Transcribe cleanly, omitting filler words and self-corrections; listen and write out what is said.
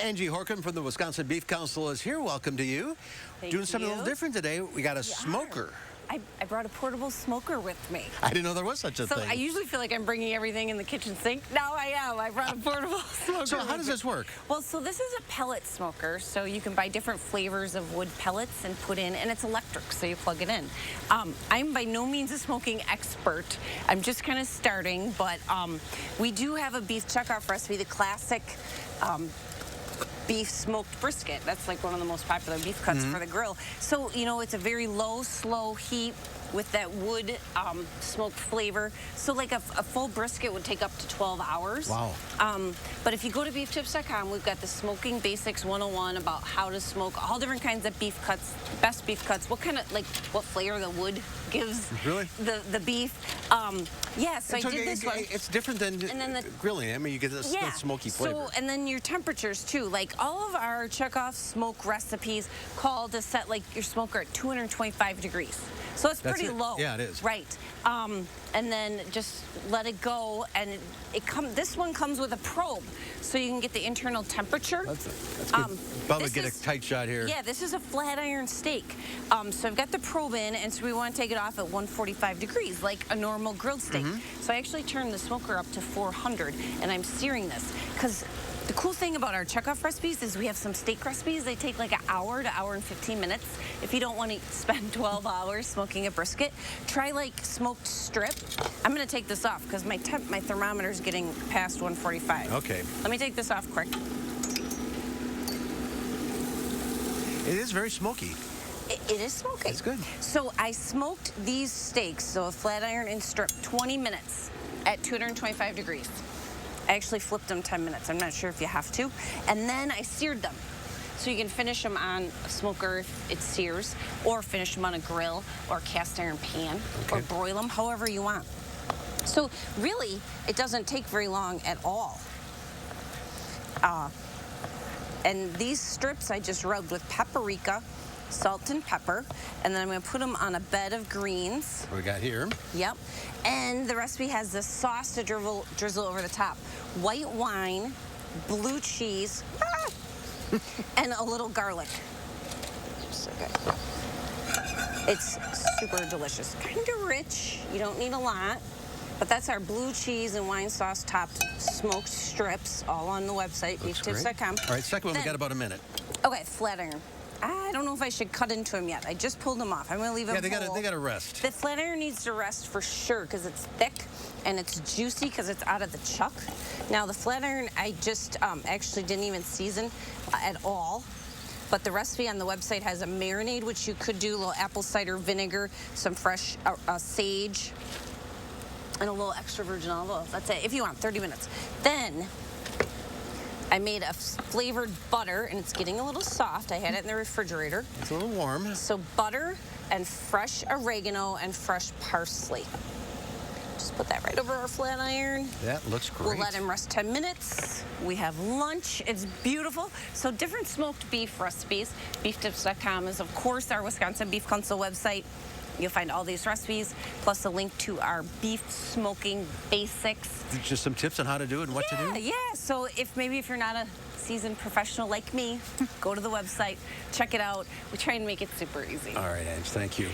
Angie Horkan from the Wisconsin Beef Council is here. Welcome to you. Doing something a little different today. We got a smoker. I brought a portable smoker with me. I didn't know there was such a thing. So I usually feel like I'm bringing everything in the kitchen sink. Now I am. I brought a portable smoker. So how does this work? Well, so this is a pellet smoker. So you can buy different flavors of wood pellets and put in, and it's electric, so you plug it in. I'm by no means a smoking expert. I'm just kind of starting, but we do have a beef checkoff recipe, the classic beef smoked brisket. That's like one of the most popular beef cuts for the grill. So, you know, it's a very low, slow heat with that wood smoked flavor. So like a full brisket would take up to 12 hours. Wow. But if you go to beeftips.com, we've got the Smoking Basics 101 about how to smoke all different kinds of beef cuts, best beef cuts, what kind of, like, what flavor the wood gives the beef. Yeah, so I did this one. It's different than grilling. I mean, you get this smoky flavor. So, and then your temperatures too. Like all of our checkoff smoke recipes call to set like your smoker at 225 degrees. So it's pretty low. Yeah, it is. Right. And then just let it go, and this one comes with a probe, so you can get the internal temperature. That's good. Bubba, get a tight shot here. Yeah, this is a flat iron steak. So I've got the probe in, and so we want to take it off at 145 degrees, like a normal grilled steak. So I actually turned the smoker up to 400, and I'm searing this, because the cool thing about our checkoff recipes is we have some steak recipes. They take like an hour to hour and 15 minutes. If you don't want to spend 12 hours smoking a brisket, try like smoked strip. I'm going to take this off because my thermometer is getting past 145. Okay. Let me take this off quick. It is very smoky. It is smoky. It's good. So I smoked these steaks, so a flat iron and strip, 20 minutes at 225 degrees. I actually flipped them 10 minutes. I'm not sure if you have to. And then I seared them. So you can finish them on a smoker if it sears, or finish them on a grill or cast iron pan, or broil them however you want. So really, it doesn't take very long at all. And these strips I just rubbed with paprika, salt and pepper, and then I'm going to put them on a bed of greens. What we got here? Yep. And the recipe has this sauce to drizzle over the top. White wine, blue cheese, and a little garlic. So good. It's super delicious. Kind of rich. You don't need a lot. But that's our blue cheese and wine sauce topped smoked strips, all on the website, beeftips.com. All right, second one, we got about a minute. Okay, flat iron. I don't know if I should cut into them yet. I just pulled them off. I'm going to leave them whole. Yeah, they got to rest. The flat iron needs to rest for sure because it's thick and it's juicy because it's out of the chuck. Now, the flat iron, I just actually didn't even season at all. But the recipe on the website has a marinade, which you could do, a little apple cider vinegar, some fresh sage, and a little extra virgin olive oil. That's it, if you want, 30 minutes. Then I made a flavored butter, and it's getting a little soft. I had it in the refrigerator. It's a little warm. So butter and fresh oregano and fresh parsley. Just put that right over our flat iron. That looks great. We'll let him rest 10 minutes. We have lunch. It's beautiful. So different smoked beef recipes. Beeftips.com is, of course, our Wisconsin Beef Council website. You'll find all these recipes, plus a link to our beef smoking basics. Just some tips on how to do it and what to do? Yeah. So if you're not a seasoned professional like me, go to the website, check it out. We try and make it super easy. All right, Ange, thank you.